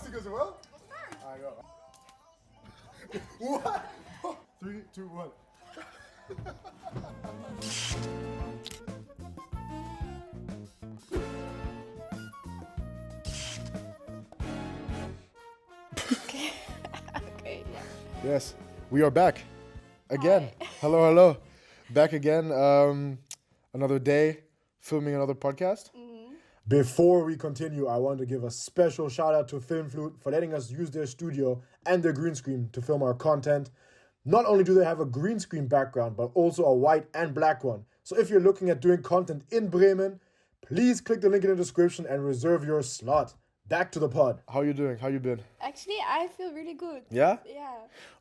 sing as well? I go. What? 3, 2, 1. Okay, yeah. Yes, we are back again. Hi. Hello. Back again. Another day, filming another podcast. Before we continue, I want to give a special shout out to Film Flute for letting us use their studio and their green screen to film our content. Not only do they have a green screen background, but also a white and black one. So if you're looking at doing content in Bremen, please click the link in the description and reserve your slot. Back to the pod. How you doing? How you been? Actually, I feel really good. Yeah? Yeah.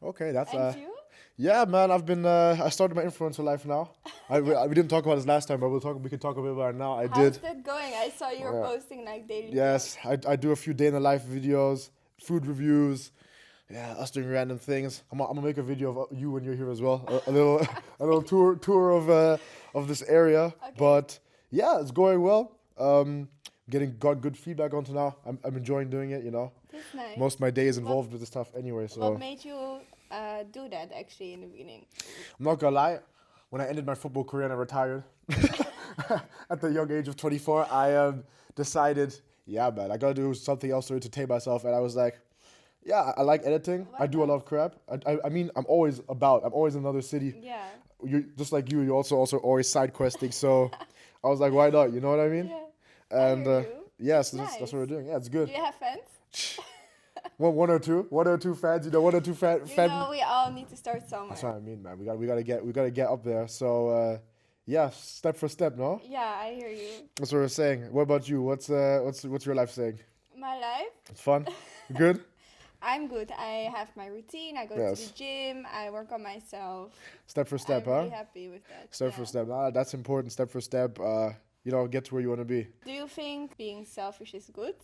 Okay, that's And you? Yeah, man, I've been I started my influencer life now. We didn't talk about this last time, but we can talk a bit about it now. I How's did. that going? I saw you were Yeah. posting like daily. Yes, I do a few day in the life videos, food reviews. Yeah, us doing random things. I'm gonna make a video of you when you're here as well. A little tour of this area. Okay. But yeah, it's going well. Got good feedback onto now. I'm enjoying doing it. You know, That's nice. most of my day is involved with this stuff anyway. So What made you do that actually in the beginning? I'm not gonna lie. When I ended my football career and I retired at the young age of 24, I decided, yeah, man, I gotta do something else to entertain myself. And I was like, yeah, I like editing. Why I do a not? lot of crap. I mean, I'm always in another city. Yeah. You just like you're also always side questing. So I was like, why not? You know what I mean? Yeah. And hear you. yes, that's Nice. what we're doing. Yeah, it's good. Do you have fans? One or two fans. You know, one or two fan. You know, we all need to start somewhere. That's what I mean, man. We gotta get up there. So yeah, step for step, no? Yeah, I hear you. That's what we're saying. What about you? What's your life saying? My life? It's fun. Good. I'm good. I have my routine. I go Yes. to the gym. I work on myself. Step for step, I'm huh? really happy with that. Step yeah. for step. That's important. Step for step. You know, get to where you want to be. Do you think being selfish is good?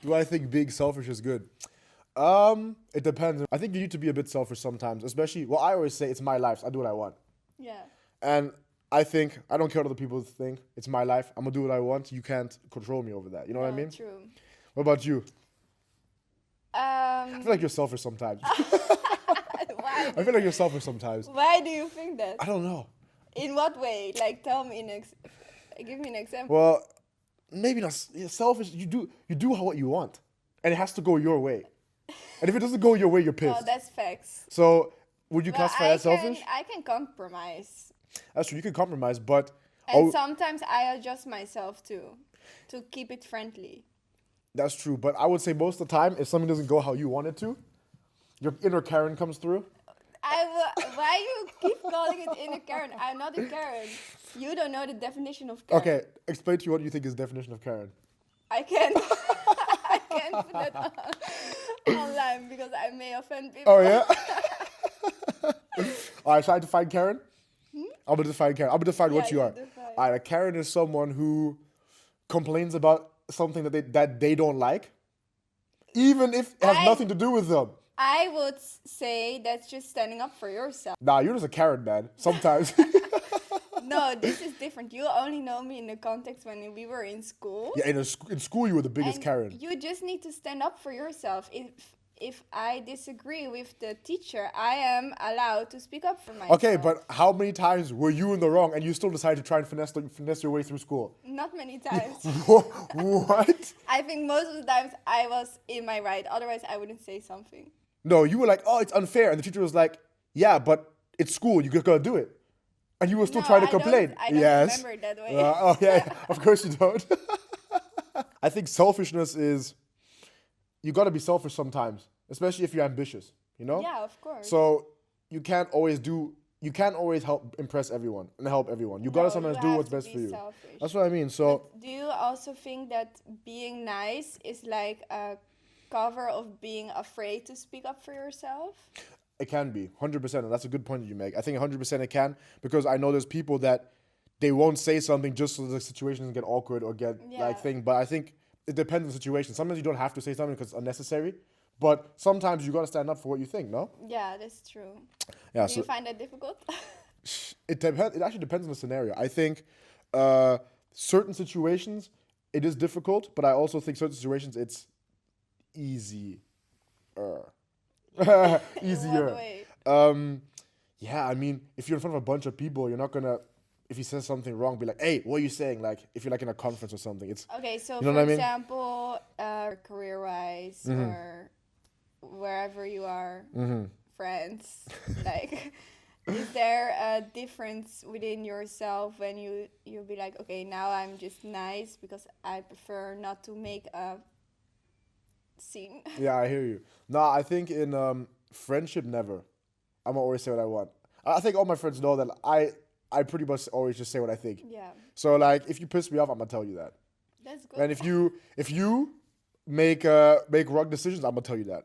Do I think being selfish is good? It depends. I think you need to be a bit selfish sometimes, especially. Well, I always say it's my life. So I do what I want, Yeah. and I think I don't care what other people think. It's my life. I'm gonna do what I want. You can't control me over that. You know what I No, mean? True. What about you? I Um, feel like you're selfish sometimes. why? I feel like you're selfish sometimes. Why do you think that? I don't know. In what way? Like, tell me give me an example. Well, maybe not selfish. You do what you want, and it has to go your way. And if it doesn't go your way, you're Oh, pissed. that's facts. So would you Well, classify that selfish? I can compromise. That's true. You can compromise, but And sometimes I adjust myself too, to keep it friendly. that's true. But I would say most of the time, if something doesn't go how you want it to, your inner Karen comes through. Why you keep calling it inner Karen? I'm not a Karen. You don't know the definition of Karen. Okay, explain to you what you think is the definition of Karen. I can't. I can't put that online because I may offend people. Oh yeah. All right, so I define Karen. I'm gonna define Karen. I'm gonna define what Yeah, you you are. define. All right, a Karen is someone who complains about something that they don't like, even if it has nothing to do with them. I would say that's just standing up for yourself. Nah, you're just a Karen, man. Sometimes. No, this is different. You only know me in the context when we were in school. Yeah, in school you were the biggest And Karen. you just need to stand up for yourself. If I disagree with the teacher, I am allowed to speak up for myself. Okay, but how many times were you in the wrong and you still decided to try and finesse your way through school? Not many times. What? I think most of the times I was in my right. Otherwise, I wouldn't say something. No, you were like, oh, it's unfair. And the teacher was like, yeah, but it's school. You gotta do it. And you were still No, trying to I don't- complain. I don't Yes. remember it that way. Oh, yeah, of course you don't. I think selfishness is, you gotta be selfish sometimes, especially if you're ambitious, you know? Yeah, of course. So you can't always help impress everyone and help everyone. You gotta No, sometimes you do have what's to best be for you. selfish. That's what I mean. So Do you also think that being nice is like a cover of being afraid to speak up for yourself? it can be 100%, and that's a good point that you make. I think 100% it can, because I know there's people that they won't say something just so the situation doesn't get awkward or get Yeah. thing. But I think it depends on the situation. Sometimes you don't have to say something because it's unnecessary, but sometimes you gotta stand up for what you think. No? Yeah, that's true. Yeah. Do So you find that difficult? it actually depends on the scenario. I think certain situations it is difficult, but I also think certain situations it's easier. In what Easier. way? Yeah, I mean, if you're in front of a bunch of people, you're not gonna, if he says something wrong, be like, hey, what are you saying? Like, if you're like in a conference or something, it's, Okay, so you know for what I mean? example, career-wise or wherever you are, friends, like, is there a difference within yourself when you be like, okay, now I'm just nice because I prefer not to make a scene? Yeah, I hear you. Nah, I think in friendship, never. I'm gonna always say what I want. I think all my friends know that I pretty much always just say what I think. Yeah, So like, if you piss me off, I'm gonna tell you that. that's good. And if you make wrong decisions, I'm gonna tell you that.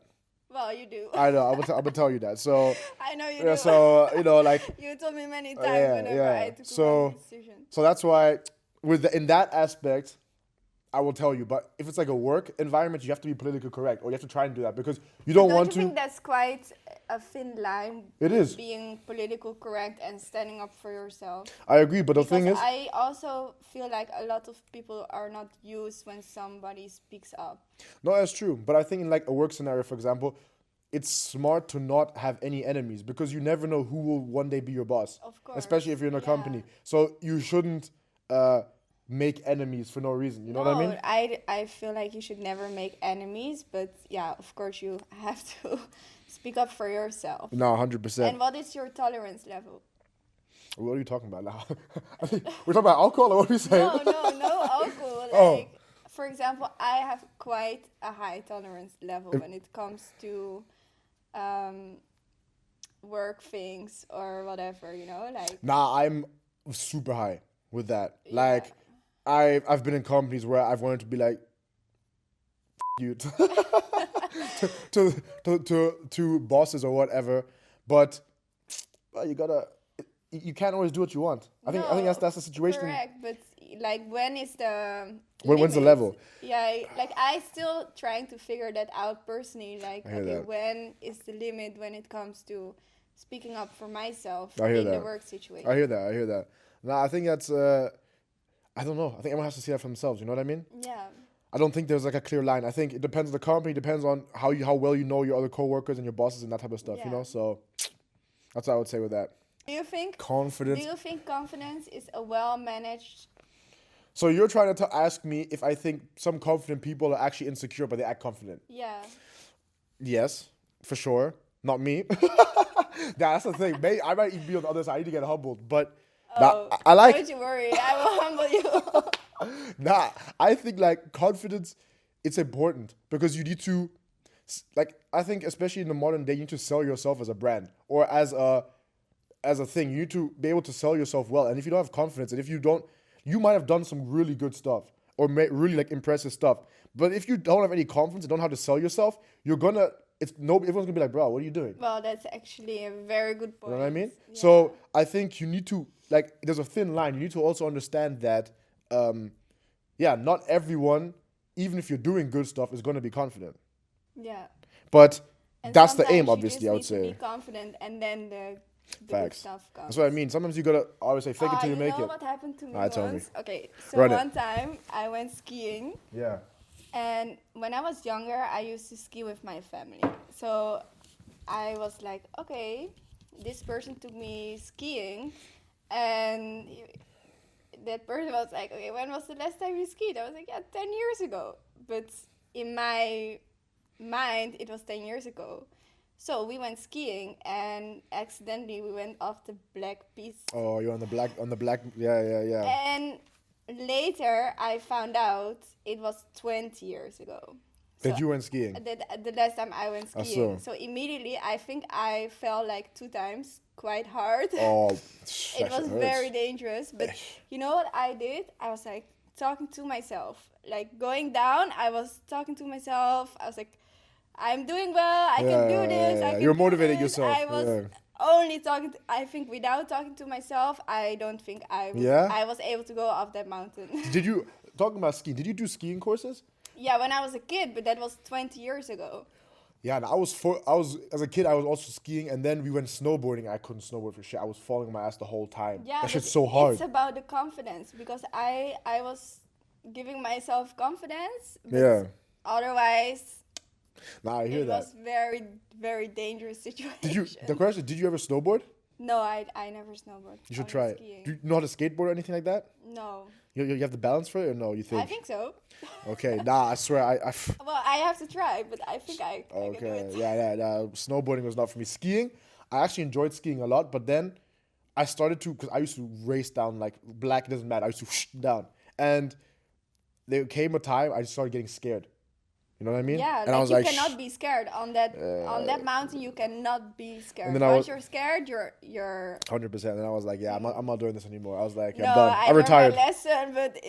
Well, you do. I know. I'm gonna tell you that. So I know you yeah, do. so like You told me many times yeah, whenever yeah. I took a wrong decision. So that's why in that aspect, I will tell you. But if it's like a work environment, you have to be politically correct, or you have to try and do that because you don't want you to. think that's quite a thin line? It is. Being political correct and standing up for yourself. I agree, but the Because thing is, I also feel like a lot of people are not used when somebody speaks up. no, that's true. But I think in like a work scenario, for example, it's smart to not have any enemies because you never know who will one day be your boss. Of course. Especially if you're in a Yeah. company. So you shouldn't make enemies for no reason. You know what I mean? I feel like you should never make enemies, but yeah, of course you have to speak up for yourself. No, 100%. And what is your tolerance level? What are you talking about now? I think we're talking about alcohol or what are we saying? No alcohol. Like, Oh. for example, I have quite a high tolerance level when it comes to work things or whatever, you know, like. Nah, I'm super high with that. Yeah. Like, I've been in companies where I've wanted to be like, you to bosses or whatever, but well, you can't always do what you want. I think that's the situation. Correct, but like when is the When's the limit? level? Yeah, like I still trying to figure that out personally. Like, I hear okay, that. when is the limit when it comes to speaking up for myself I hear in the that. work situation? I hear that. Nah, I think that's I don't know. I think everyone has to see that for themselves. You know what I mean? Yeah. I don't think there's like a clear line. I think it depends on the company, depends on how well you know your other coworkers and your bosses and that type of stuff. You Yeah. know, so that's what I would say with that. Do you think Confidence. confidence is a well managed? So you're trying to ask me if I think some confident people are actually insecure, but they act confident. Yeah. Yes, for sure. Not me. That's the thing. I might even be on the other side. I need to get humbled, but I like. Don't you worry, I will humble you. Nah, I think like confidence, it's important because you need to, like, I think especially in the modern day, you need to sell yourself as a brand or as a thing. You need to be able to sell yourself well. And if you don't have confidence, and if you don't, you might have done some really good stuff or really like impressive stuff. But if you don't have any confidence and don't know how to sell yourself, everyone's gonna be like, bro, what are you doing? Well, that's actually a very good point. You know what I mean? Yeah. So I think you need to, like, there's a thin line. You need to also understand that, not everyone, even if you're doing good stuff, is going to be confident. Yeah. But And that's the sometimes aim, you obviously, just I would need to say. be confident, and then the good Facts. stuff comes. That's what I mean. Sometimes you got to always say, fake it till you make know it. what happened to me Alright, tell me. once? Okay, so Run it. one time I went skiing, Yeah. and when I was younger, I used to ski with my family. So I was like, okay, this person took me skiing, and that person was like, okay, when was the last time you skied? I was like, yeah, 10 years ago. But in my mind, it was 10 years ago. So we went skiing, and accidentally we went off the black piece. Oh, you're on the black. Yeah. And later I found out it was 20 years ago. That you went skiing. The last time I went skiing. so. So immediately I think I fell like 2 times quite hard. Oh, It was very dangerous. But you know what I did? I was like talking to myself. Like going down, I was talking to myself. I was like, I'm doing well. I can do this. I can You're do motivating this. yourself. I was only talking. I think without talking to myself, I don't think I was able to go off that mountain. Talking about skiing, did you do skiing courses? Yeah, when I was a kid, but that was 20 years ago. Yeah, and I was as a kid, I was also skiing, and then we went snowboarding. I couldn't snowboard for shit. I was falling on my ass the whole time. Yeah, that but shit's so hard. It's about the confidence because I was giving myself confidence. But Yeah. otherwise, Nah, I hear it that. was very, very dangerous situation. Did you ever snowboard? No, I never snowboard. You should Only try it. skiing. Do you know how to skateboard or anything like that? No. You have the balance for it or no, you think? I think so. Okay, nah, I swear, Well, I have to try, but I think I can do okay, it. yeah, snowboarding was not for me. Skiing, I actually enjoyed skiing a lot, but then I started to, because I used to race down, like, black, it doesn't matter, I used to whoosh down. And there came a time I just started getting scared. You know what I mean? Yeah, and I was you like, cannot be scared on that mountain. You cannot be scared. And then Once you're scared, you're 100%. And I was like, yeah, I'm not doing this anymore. I was like, no. I'm done. I I'm retired. learned my lesson, but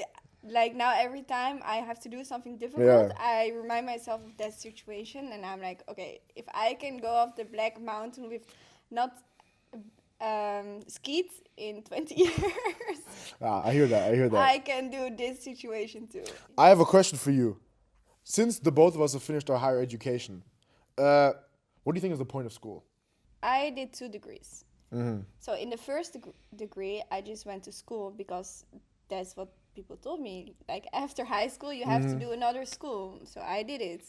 like now every time I have to do something difficult, Yeah. I remind myself of that situation, and I'm like, okay, if I can go off the Black Mountain with not skied in 20 years, I hear that. I can do this situation too. I have a question for you. Since the both of us have finished our higher education, what do you think is the point of school? I did 2 degrees. So in the first degree, I just went to school because that's what people told me. Like after high school, you have to do another school. So I did it.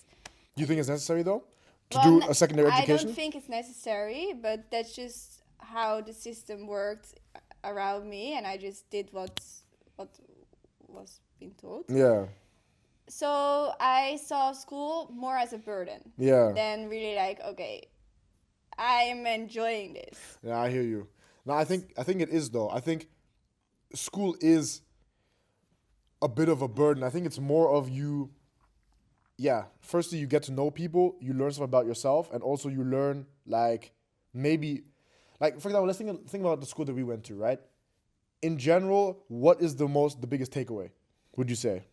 Do you think it's necessary though to do a secondary education? I don't think it's necessary, but that's just how the system worked around me, and I just did what was being told. Yeah. So I saw school more as a burden. Yeah. Than really like, okay, I'm enjoying this. Yeah, I hear you. No, I think it is though. I think school is a bit of a burden. I think it's more of you. Yeah, firstly you get to know people, you learn something about yourself, and also you learn like maybe, like for example, let's think about the school that we went to, right? In general, what is the biggest takeaway? Would you say?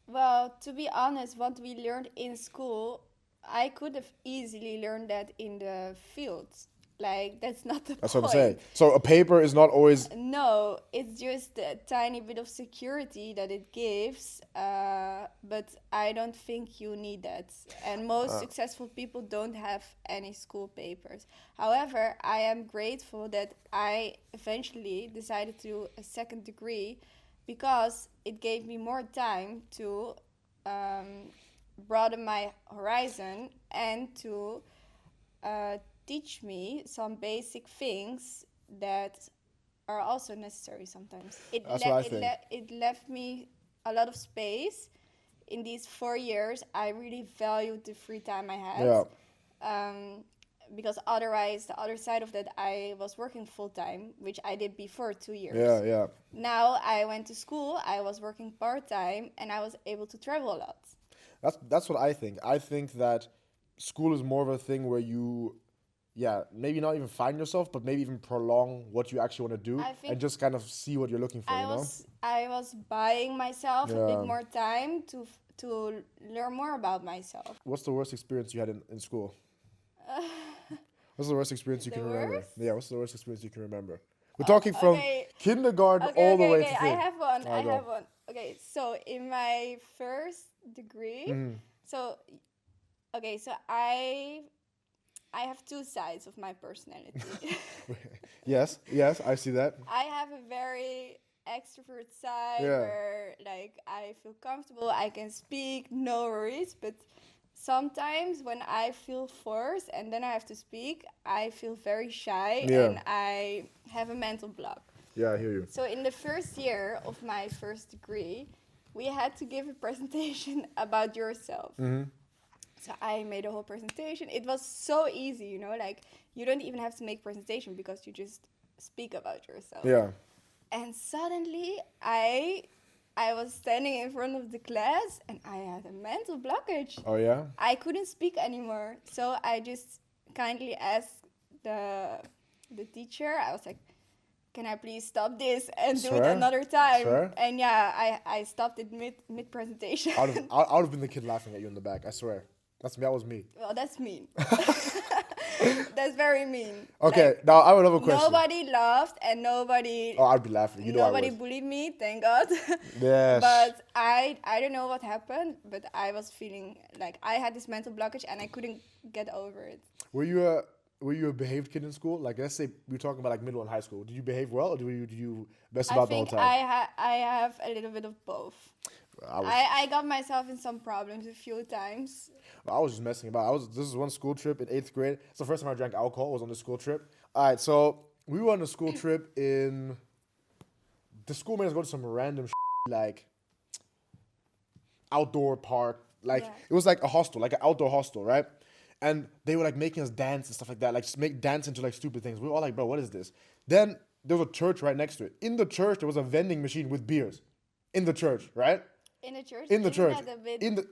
Well, to be honest, what we learned in school, I could have easily learned that in the fields. Like, that's not the point. That's what I'm saying. So a paper is not always... No, it's just a tiny bit of security that it gives, but I don't think you need that. And most successful people don't have any school papers. However, I am grateful that I eventually decided to do a second degree because it gave me more time to broaden my horizon and to teach me some basic things that are also necessary sometimes. It left me a lot of space. In these 4 years, I really valued the free time I had. Yeah. Because otherwise, the other side of that, I was working full-time, which I did before 2 years. Yeah. Now I went to school, I was working part-time, and I was able to travel a lot. That's what I think. I think that school is more of a thing where you... Yeah, maybe not even find yourself, but maybe even prolong what you actually want to do and just kind of see what you're looking for, I was buying myself a bit more time to learn more about myself. What's the worst experience you had in school? What's the worst experience you can remember? Yeah, what's the worst experience you can remember? We're talking from kindergarten all the way to I have one. Okay, so in my first degree, so I have 2 sides of my personality. Yes, I see that. I have a very extrovert side where like I feel comfortable, I can speak, no worries, but sometimes when I feel forced and then I have to speak, I feel very shy and I have a mental block. Yeah, I hear you. So in the first year of my first degree, we had to give a presentation about yourself. So I made a whole presentation. It was so easy, like you don't even have to make presentation because you just speak about yourself. Yeah. And suddenly I was standing in front of the class and I had a mental blockage. Oh yeah? I couldn't speak anymore. So I just kindly asked the teacher. I was like, can I please stop this and do it another time? Sure. And yeah, I stopped it mid presentation. I would have been the kid laughing at you in the back, I swear. That was me. Well, that's mean. That's very mean. Okay, like, now I would have a question. Nobody laughed and nobody... Oh, I'd be laughing. Nobody bullied me, thank God. Yes. But I don't know what happened, but I was feeling like I had this mental blockage and I couldn't get over it. Were you a behaved kid in school? Like, let's say we're talking about like middle and high school. Did you behave well, or did you mess about the whole time? I have a little bit of both. I got myself in some problems a few times. I was just messing about. This is one school trip in 8th grade. It's the first time I drank alcohol. Was on the school trip. All right, so we were on a school trip in. The school made us go to some random like outdoor park. Like it was like a hostel, like an outdoor hostel, right? And they were like making us dance and stuff like that, like just make dance into like stupid things. We were all like, bro, what is this? Then there was a church right next to it. In the church, there was a vending machine with beers. In the church, right? In the church? In the church.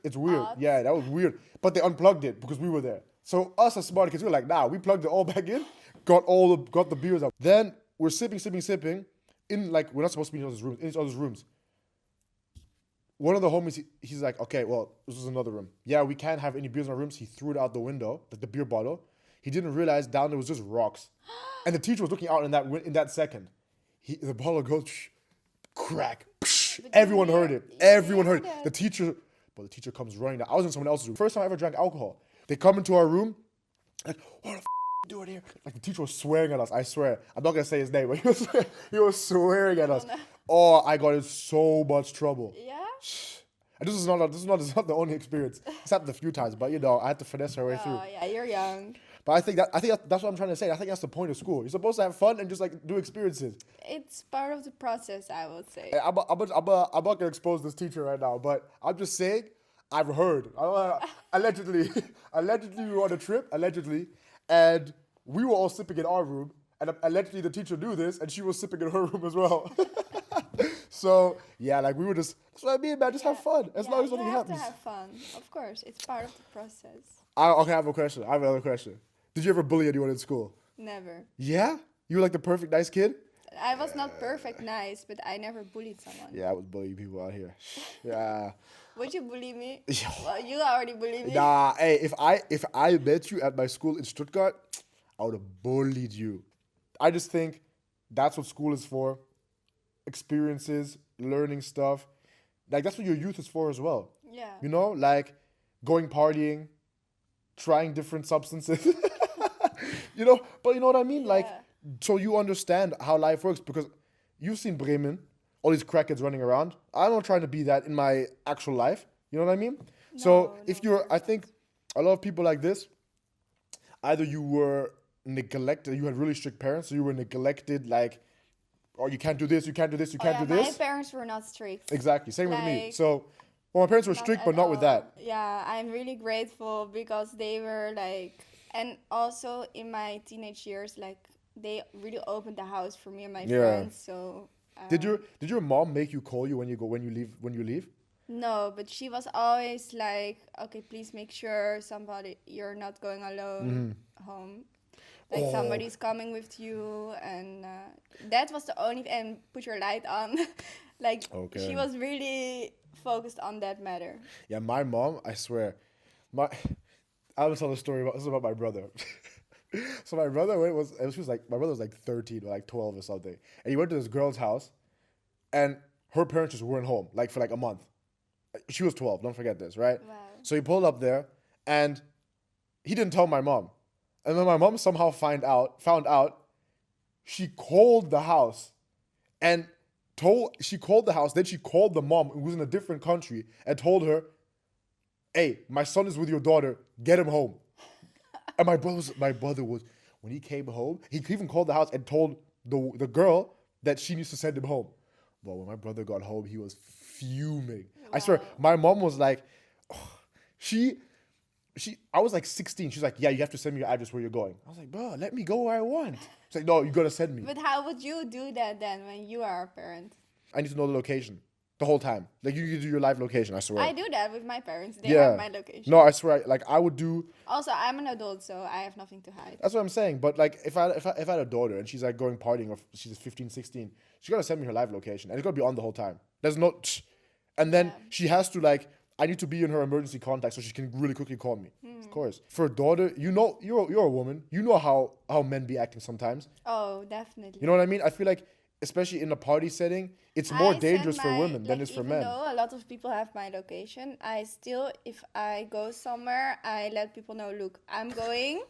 It's weird. Odd. Yeah, that was weird. But they unplugged it because we were there. So us as smart kids, we were like, nah, we plugged it all back in, got the beers out. Then we're sipping. In like, we're not supposed to be in each other's rooms. One of the homies, he's like, okay, well, this is another room. Yeah, we can't have any beers in our rooms. He threw it out the window, like the beer bottle. He didn't realize down there was just rocks. And the teacher was looking out in that second. The bottle goes, crack. Everyone heard it. Everyone heard it. The teacher comes running down. I was in someone else's room. First time I ever drank alcohol. They come into our room, like, what the f*** are you doing here? Like the teacher was swearing at us, I swear. I'm not going to say his name, but he was swearing at us. No. Oh, I got in so much trouble. Yeah? And this is not the only experience. It's happened a few times, but I had to finesse her way through. Oh yeah, you're young. But I think that's what I'm trying to say. I think that's the point of school. You're supposed to have fun and just like do experiences. It's part of the process, I would say. I'm not gonna expose this teacher right now, but I'm just saying I've heard. Allegedly, we were on a trip. Allegedly, and we were all sipping in our room, and allegedly the teacher knew this, and she was sipping in her room as well. So yeah, like we were just. That's what I mean, man. Just have fun as long as nothing happens. You have to have fun, of course. It's part of the process. Okay, I have a question. I have another question. Did you ever bully anyone in school? Never. Yeah? You were like the perfect nice kid? I was not perfect nice, but I never bullied someone. Yeah, I was bullying people out here. Yeah. Would you bully me? Well, you already bullied me. Nah, hey, if I met you at my school in Stuttgart, I would have bullied you. I just think that's what school is for. Experiences, learning stuff. Like, that's what your youth is for as well. Yeah. You know, like going partying, trying different substances. But you know what I mean? Yeah. Like, so you understand how life works, because you've seen Bremen, all these crackheads running around. I'm not trying to be that in my actual life. You know what I mean? I think a lot of people like this, either you were neglected, you had really strict parents, so you were neglected, like, oh, you can't do this, you can't do this, you can't do this. My parents were not strict. Exactly, same with me. So, well, my parents were strict, but not with that. Yeah, I'm really grateful because they were like, and also in my teenage years, like, they really opened the house for me and my friends. So. Did your mom make you call you when you leave? No, but she was always like, okay, please make sure you're not going alone home. Like somebody's coming with you, and that was the only, and put your light on. She was really focused on that matter. Yeah, my mom, I swear, I will tell a story about my brother. So my brother my brother was like 13 or like 12 or something, and he went to this girl's house, and her parents just weren't home like for like a month. She was 12. Don't forget this, right? Wow. So he pulled up there, and he didn't tell my mom. And then my mom somehow found out. She called the house, then she called the mom, who was in a different country, and told her, hey, my son is with your daughter, get him home. And my brother was, when he came home, he even called the house and told the girl that she needs to send him home. But when my brother got home, he was fuming. Wow. I swear, my mom was like, I was like 16. She's like, yeah, you have to send me your address where you're going. I was like, bro, let me go where I want. She's like, no, you got to send me. But how would you do that then when you are a parent? I need to know the location the whole time. Like, you do your live location, I swear. I do that with my parents. They have my location. No, I swear, like, I would do... Also, I'm an adult, so I have nothing to hide. That's what I'm saying. But, like, if I had a daughter and she's, like, going partying, or she's 15, 16, she's got to send me her live location. And it's got to be on the whole time. There's no... And then she has to, like... I need to be in her emergency contact so she can really quickly call me. Of course. For a daughter, you know, you're a woman. You know how men be acting sometimes. Oh, definitely. You know what I mean? I feel like, especially in a party setting, it's more dangerous for women than it's for men. Even though a lot of people have my location, I still, if I go somewhere, I let people know, look, I'm going.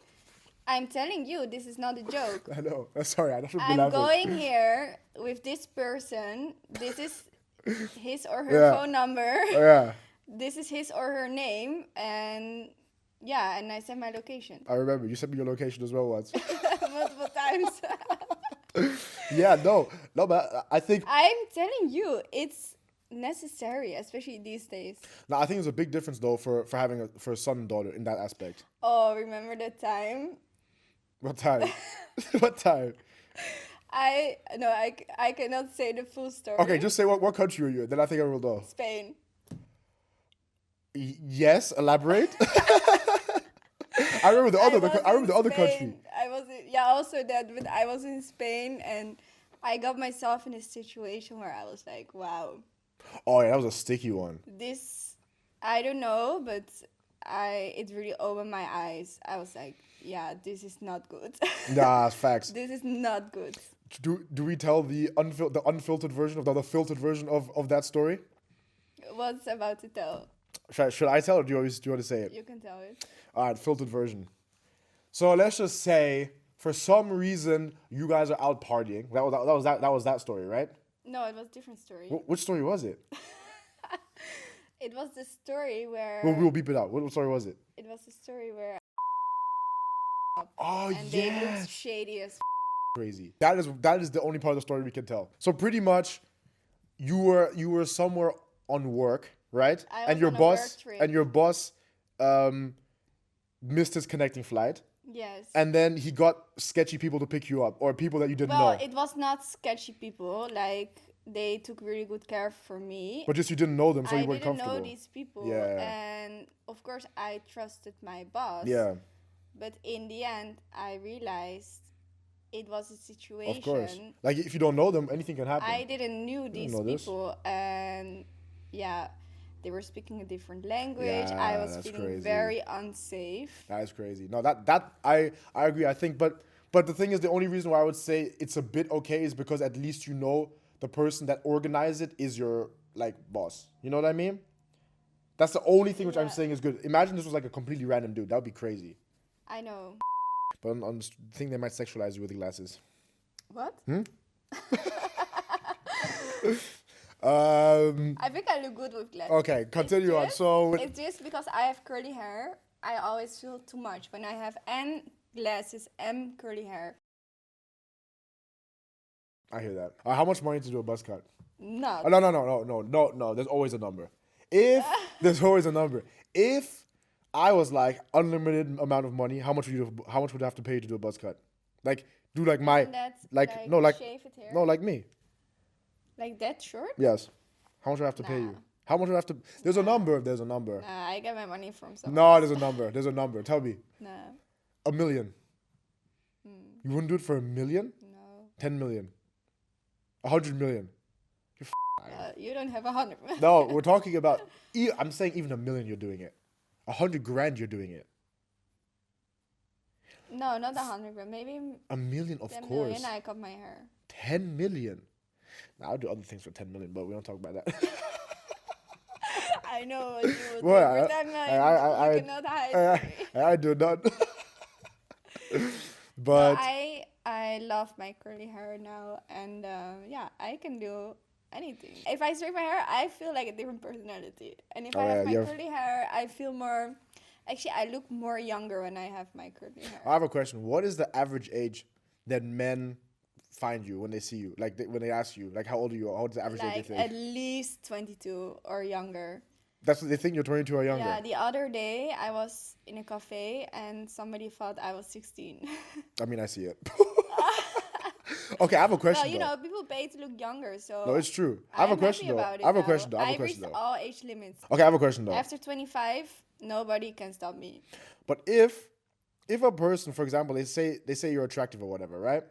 I'm telling you, this is not a joke. I know. Sorry, I shouldn't be laughing. I'm going here with this person. This is... his or her phone number. Yeah. This is his or her name, and yeah, and I sent my location. I remember you sent me your location as well once. Multiple times. Yeah, no, but I think I'm telling you, it's necessary, especially these days. no, I think there's a big difference though for having for a son and daughter in that aspect. Oh, remember that time? What time? What time? I cannot say the full story. Okay, just say what country are you in? Then I think I will know. Spain. Yes, elaborate. I remember the other country. Also that, but I was in Spain and I got myself in a situation where I was like, wow. Oh yeah, that was a sticky one. This, I don't know, but it really opened my eyes. I was like, yeah, this is not good. Nah, facts. This is not good. Do we tell the unfiltered version of the filtered version of that story? What's about to tell? Should I tell or do you want to say it? You can tell it. All right, filtered version. So let's just say for some reason you guys are out partying. That was that story, right? No, it was a different story. Which story was it? It was the story where... We'll beep it out. What story was it? It was the story where... Oh, and they looked shady as... Crazy. That is the only part of the story we can tell. So pretty much, you were somewhere on work, right? And your boss missed his connecting flight. Yes. And then he got sketchy people to pick you up, or people that you didn't know. Well, it was not sketchy people. Like, they took really good care for me. But just you didn't know them, so you weren't comfortable. I didn't know these people. Yeah. And, of course, I trusted my boss. Yeah. But in the end, I realized it was a situation. Of course. Like, if you don't know them, anything can happen. I didn't know these people. And, yeah... They were speaking a different language. Yeah, I was feeling very unsafe. That is crazy. No, that I agree. I think, but the thing is, the only reason why I would say it's a bit okay is because at least you know the person that organized it is your like boss. You know what I mean? That's the only thing which I'm saying is good. Imagine this was like a completely random dude. That would be crazy. I know. But on the thing, they might sexualize you with the glasses. What? I think I look good with glasses. Okay, continue on. So it's just because I have curly hair. I always feel too much when I have N glasses and curly hair. I hear that. How much money to do a buzz cut? No. Oh, no. There's always a number. There's always a number. If I was like unlimited amount of money, how much would I have to pay to do a buzz cut? Like do like my shave it here. No, like me. Like that short? Yes. How much do I have to pay you? How much do I have to... There's a number. Nah, I get my money from someone. No, there's a number. Tell me. No. $1 million. You wouldn't do it for $1 million? No. 10 million. 100 million. You don't have 100 million. No, we're talking about... I'm saying even $1 million you're doing it. 100 grand you're doing it. No, not 100 grand. Maybe... $1 million, of 10 course. 10 million, I cut my hair. 10 million? Now, I'll do other things for 10 million, but we don't talk about that. I know what you would do for 10 million. You cannot hide me. I do not. But no, I love my curly hair now, and yeah, I can do anything. If I straighten my hair, I feel like a different personality. And if I have my curly hair, I feel more... Actually, I look more younger when I have my curly hair. I have a question. What is the average age that men find you when they see you? Like when they ask you, like how old are you? What's the average age they think? At least 22 or younger. That's what they think, you're 22 or younger? Yeah, the other day I was in a cafe and somebody thought I was 16. I mean, I see it. Okay, I have a question. Well, you know, people pay to look younger, so... No, it's true. I have a question though. I reached all age limits. Okay, I have a question though. After 25, nobody can stop me. But if a person, for example, they say you're attractive or whatever, right?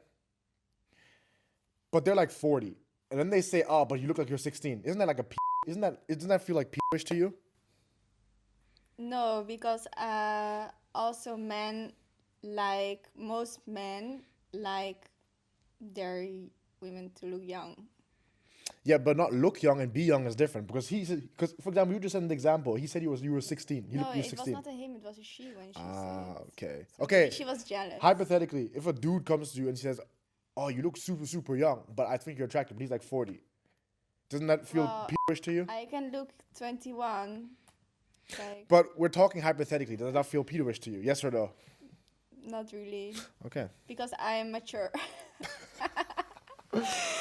But they're like 40, and then they say, "Oh, but you look like you're 16." Isn't that like doesn't that feel like p***ish to you? No, because also most men like their women to look young. Yeah, but not look young and be young is different, because for example, you just said an example. He said you were 16. No, it was not a him. It was a she when she said. Okay. So Okay. She was jealous. Hypothetically, if a dude comes to you and he says, "Oh, you look super super young, but I think you're attractive," but he's like 40. Doesn't that feel Well, peterish to you? I can look 21. Like, But we're talking hypothetically. Does that feel peterish to you? Yes or no? not really. Okay. Because I am mature.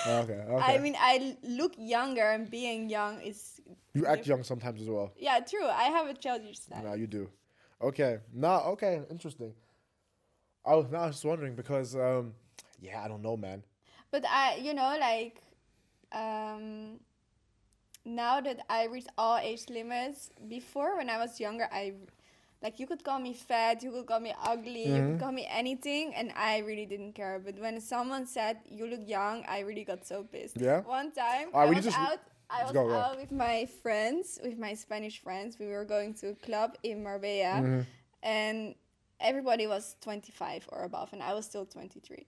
Okay. I mean, I look younger, and being young is... You act young sometimes as well. Yeah, true. I have a childish side. No, you do. Okay. No, okay. Interesting. I was just wondering because, yeah, I don't know, man. But like, now that I reached all age limits, before when I was younger, like, you could call me fat, you could call me ugly, you could call me anything, and I really didn't care. But when someone said, you look young, I really got so pissed. Yeah? One time, Alright, I was out with my friends, with my Spanish friends. We were going to a club in Marbella, and everybody was 25 or above, and I was still 23.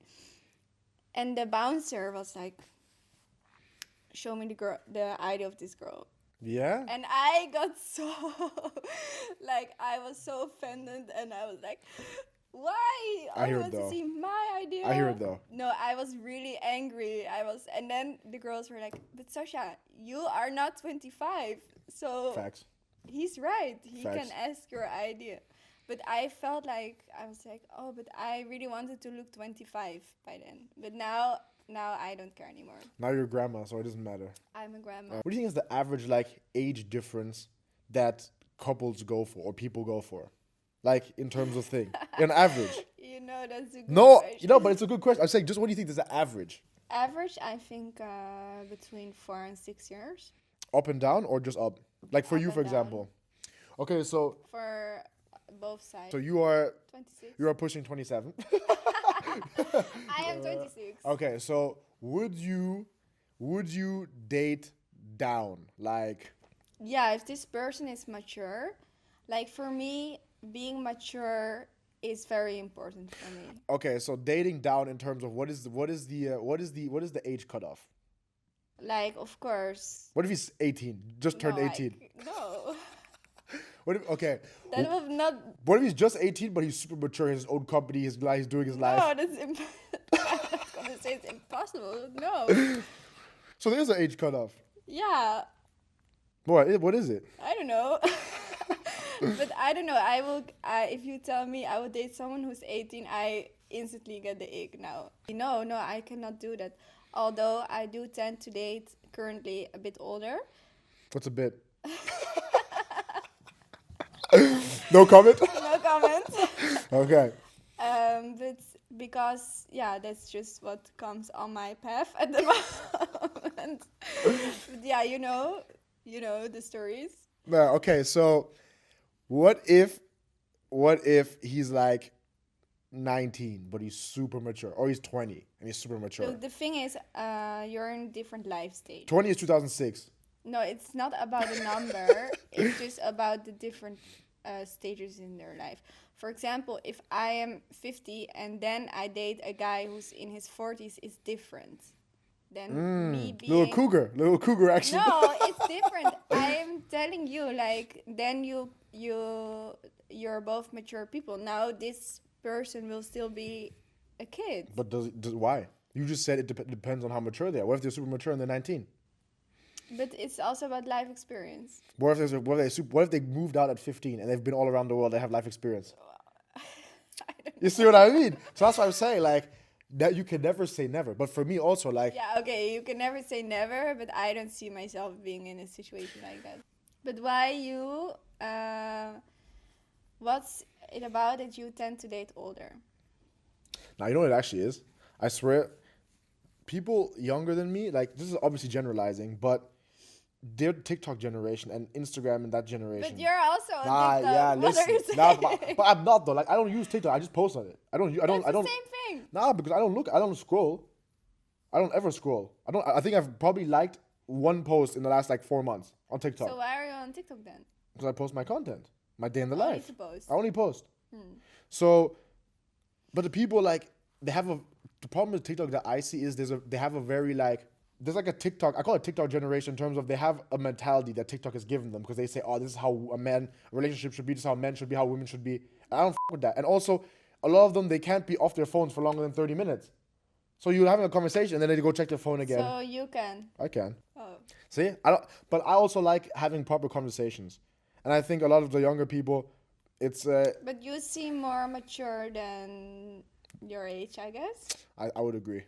And the bouncer was like, show me the ID of this girl. Yeah? And I got so, like, I was so offended, and I was like, why? I hear want it, though. to see my idea. I hear it, though. No, I was really angry. And then the girls were like, but Sasha, you are not 25. So Facts. he's right. He Facts. can ask your idea. But I felt like, I was like, oh, but I really wanted to look 25 by then. But now I don't care anymore. Now you're a grandma, so it doesn't matter. I'm a grandma. What do you think is the average, like, age difference that couples go for or people go for? Like, in terms of thing. An average. That's a good No, question. but it's a good question. I'm saying, just what do you think is the average? Average, I think, between 4 and 6 years. Up and down or just up? Like, for Up you, and for down. example. Okay, so For both sides. you are 26. you are pushing 27. I am 26. Okay, so would you date down? Like, Yeah, if this person is mature, like, for me, being mature is very important for me. okay, so dating down in terms of what is the age cutoff? Like, of course. What if he's 18? Just turned 18. No. What if, okay. That would not... What if he's just 18 but he's super mature, his own company, he's doing his life? No, that's I'm not going to say it's impossible. No. So there's an age cutoff. Yeah. What is it? I don't know. But I don't know. If you tell me I would date someone who's 18, I instantly get the ick now. No, I cannot do that. Although I do tend to date currently a bit older. What's a bit? No comment? No comment. Okay. But because, yeah, that's just what comes on my path at the moment. But yeah, you know the stories. Yeah, okay, so what if he's like 19 but he's super mature, or he's 20 and he's super mature? Look, the thing is, you're in different life stage. 20 is 2006. No, it's not about the number. It's just about the different stages in their life. For example, if I am 50 and then I date a guy who's in his 40s, it's different. Then me being... Little cougar action. No, it's different. I am telling you, like, then you're both mature people. Now this person will still be a kid. But why? You just said it depends on how mature they are. What if they're super mature and they're 19? But it's also about life experience. What if they moved out at 15 and they've been all around the world? They have life experience. You see what I mean? So that's what I'm saying. Like, that you can never say never. But for me also, like... Yeah, okay, you can never say never, but I don't see myself being in a situation like that. But why you... what's it about that you tend to date older? Now, you know what it actually is? I swear, people younger than me, like, this is obviously generalizing, but their TikTok generation and Instagram and that generation. But you're also on TikTok. Yeah, what listen. are you saying? But I'm not though. Like, I don't use TikTok. I just post on it. I don't. That's the same thing. Nah, because I don't scroll. I don't ever scroll. I think I've probably liked one post in the last like 4 months on TikTok. So why are you on TikTok then? Because I post my content, my day in the Only life. to post. I only post. So, but the people like the problem with TikTok that I see is there's like a TikTok, I call it TikTok generation in terms of they have a mentality that TikTok has given them because they say, oh, this is how a relationship should be, this is how men should be, how women should be. And I don't with that. And also, a lot of them, they can't be off their phones for longer than 30 minutes. So you're having a conversation and then they go check their phone again. So you can. I can. Oh. See, I don't. But I also like having proper conversations, and I think a lot of the younger people, it's. But you seem more mature than your age, I guess. I would agree.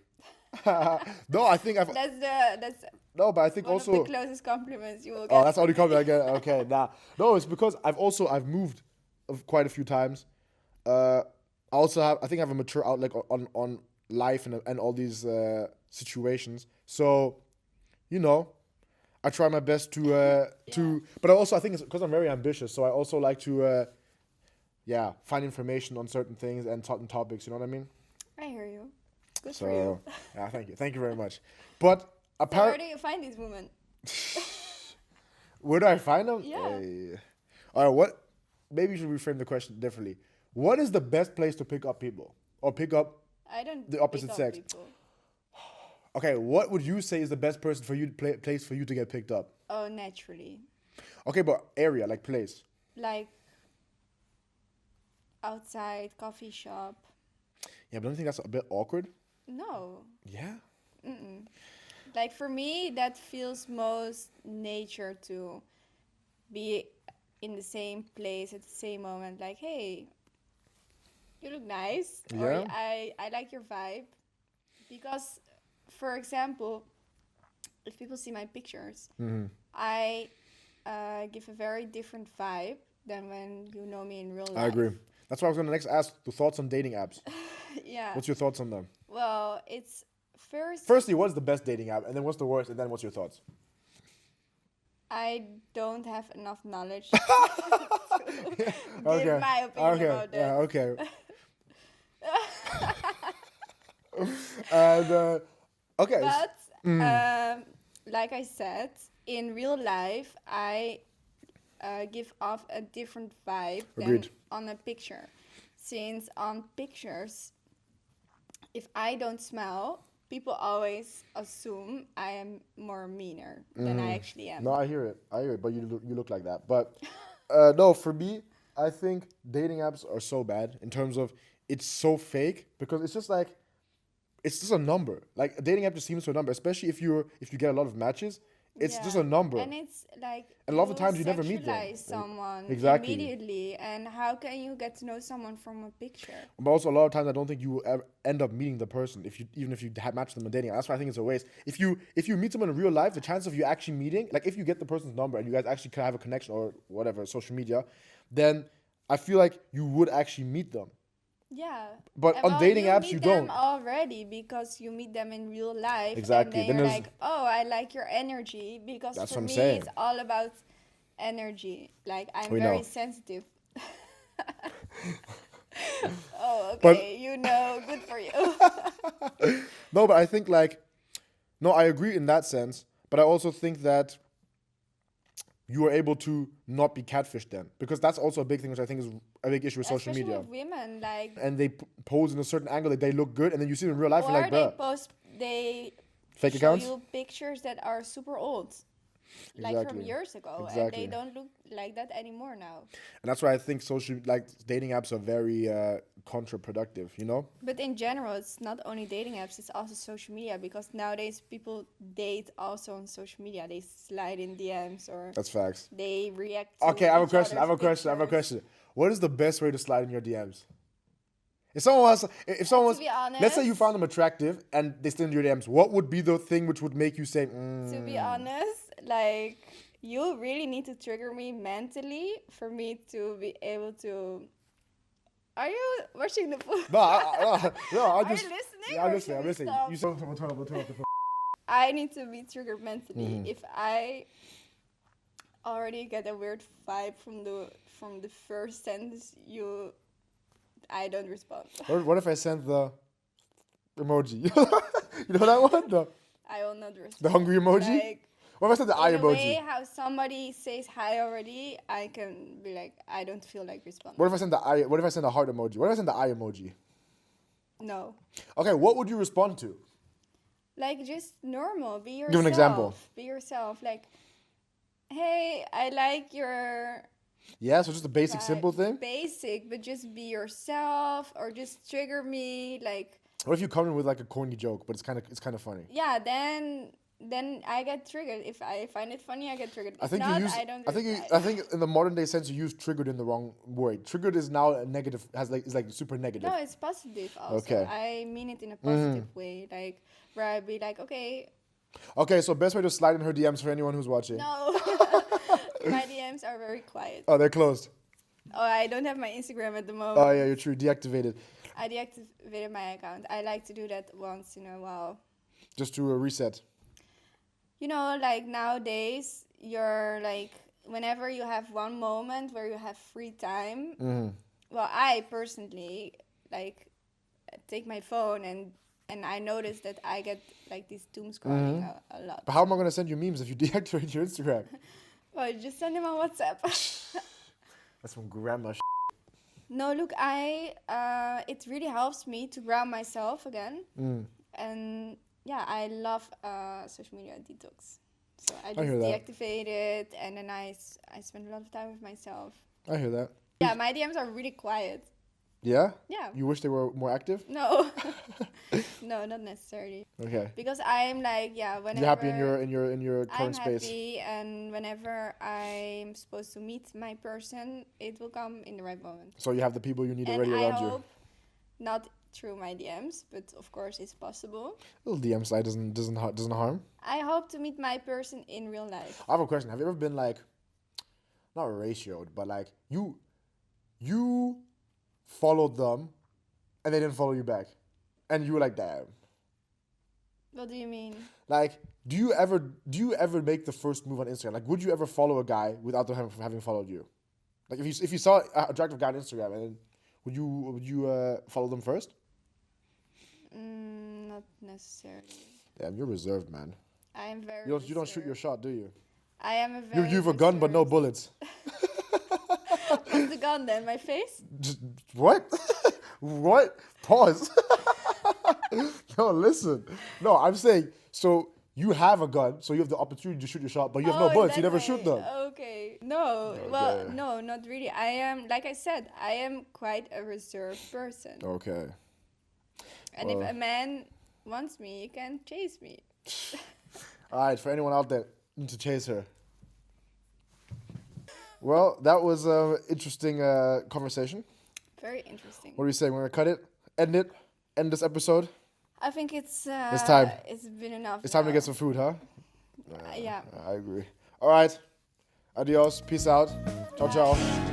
No, I think I've. That's No, but I think one also. of the closest compliments you will get. Oh, that's the only from me. compliment I get. Okay, nah. No, it's because I've moved quite a few times. I also I think I have a mature outlook on life and all these situations. So, I try my best to. But I think it's because I'm very ambitious. So I also like to, find information on certain things and certain topics. You know what I mean? I hear you. Good for you. Yeah, thank you very much. But So where do you find these women? where do I find them? Yeah. All right. What? Maybe you should reframe the question differently. What is the best place to pick up people or pick up? I don't. The opposite pick up sex. people. Okay, what would you say is the best person for you place for you to get picked up? Oh, naturally. Okay, but area, like place. Like outside coffee shop. Yeah, but don't you think that's a bit awkward? No. Yeah. Like for me, that feels most nature to be in the same place at the same moment. Like, hey, you look nice. Or Yeah. I like your vibe. Because, for example, if people see my pictures, I give a very different vibe than when you know me in real life. I agree. That's why I was gonna next ask the thoughts on dating apps. Yeah. What's your thoughts on them? Well, it's Firstly, what's the best dating app, and then what's the worst, and then what's your thoughts? I don't have enough knowledge to give my opinion about that. Yeah, okay. And okay. But like I said, in real life, I give off a different vibe Agreed. than on a picture. Since on pictures, if I don't smile, people always assume I am more meaner than I actually am. No, I hear it. But you look like that. But no, for me, I think dating apps are so bad in terms of it's so fake because it's just like it's just a number. Like a dating app just seems to a number, especially if you get a lot of matches. It's just a number. And it's like And a lot of the times you never meet them. sexualize someone Exactly. immediately. And how can you get to know someone from a picture? But also a lot of times I don't think you will ever end up meeting the person even if you match them on dating. That's why I think it's a waste. If you meet someone in real life, the chance of you actually meeting, like if you get the person's number and you guys actually can have a connection or whatever, social media, then I feel like you would actually meet them. Yeah. But on dating apps, you meet them don't. already because you meet them in real life. Exactly. And then you're like, oh, I like your energy. Because That's for what I'm me, saying. it's all about energy. Like, I'm We very know. sensitive. Oh, okay. But- good for you. No, but I think no, I agree in that sense. But I also think that you are able to not be catfished then, because that's also a big thing, which I think is a big issue with social Especially media. with women, like, And they pose in a certain angle that they look good, and then you see them in real life, and or like, they bruh, they fake show accounts. you pictures that are super old, like from Exactly. years ago, Exactly. and they don't look like that anymore now. And that's why I think dating apps are very counterproductive. You know? But in general, it's not only dating apps; it's also social media, because nowadays people date also on social media. They slide in DMs or That's facts. they react. To Okay, I have a each question. other's pictures. question. What is the best way to slide in your DMs? If someone To be honest, let's say you found them attractive and they slid in your DMs, what would be the thing which would make you say, To be honest, like, you really need to trigger me mentally for me to be able to. Are you watching the food? No, I Are just. you listening? Yeah, I'm or listening. I'm should we listening. stop? You said turn off the phone. I need to be triggered mentally. Mm-hmm. If I already get a weird vibe from the first sentence, I don't respond. What if I sent the emoji? You know that one? I will not respond. The hungry emoji? Like, What if I sent the eye in a way, emoji? how somebody says hi already, I can be like, I don't feel like responding. What if I send the eye? What if I send the heart emoji? What if I send the eye emoji? No. Okay, what would you respond to? Like, just normal. Be yourself. Give an example. Be yourself. Like, hey, I like your... Yeah, so just a basic, vibe. simple thing? Basic, but just be yourself, or just trigger me. Like, What if you come in with like a corny joke, but it's kind of funny? Yeah, then I get triggered. If I find it funny, I get triggered. If not, I don't reply. I think in the modern day sense, you use triggered in the wrong word. Triggered is now a negative, is like super negative. No, it's positive also. Okay. I mean it in a positive way, like where I'd be like, okay. Okay, so best way to slide in her DMs for anyone who's watching. No, my DMs are very quiet. Oh, they're closed. Oh, I don't have my Instagram at the moment. Oh yeah, you're true. Deactivated. I deactivated my account. I like to do that once in a while. Just to reset. You know, like nowadays, you're like, whenever you have one moment where you have free time, well, I personally, like, take my phone and I notice that I get, like, this doom scrolling a lot. But how am I going to send you memes if you deactivate your Instagram? Well, you just send them on WhatsApp. That's some grandma shit. No, look, it really helps me to ground myself again. And yeah, I love social media detox. So I just deactivate it, and then I spend a lot of time with myself. I hear that. Yeah, my DMs are really quiet. Yeah? Yeah. You wish they were more active? No. No, not necessarily. Okay. Because I'm like, yeah, whenever... You're happy in your current space? I'm happy, and whenever I'm supposed to meet my person, it will come in the right moment. So you have the people you need already and around I you? hope not through my DMs, but of course it's possible. A little DM slide doesn't harm. I hope to meet my person in real life. I have a question. Have you ever been like, not ratioed, but like you followed them and they didn't follow you back, and you were like, damn. What do you mean? Like, do you ever make the first move on Instagram? Like, would you ever follow a guy without them having followed you? Like, if you saw an attractive guy on Instagram, and then would you follow them first? Not necessarily. Damn, you're reserved, man. I am very. You don't shoot your shot, do you? I am a very. You have a gun, but no bullets. What's the gun then? My face? Just, what? What? Pause. No, listen. No, I'm saying, so you have a gun, so you have the opportunity to shoot your shot, but you have no bullets. You never shoot them. Okay. No. Okay. Well, no, not really. I am, like I said, I am quite a reserved person. Okay. And if a man wants me, he can chase me. All right, for anyone out there, need to chase her. Well, that was an interesting conversation. Very interesting. What do you say? We're going to cut it? End this episode? I think it's time. It's been enough. It's time to get some food, huh? Yeah. I agree. All right. Adios. Peace out. Ciao, ciao.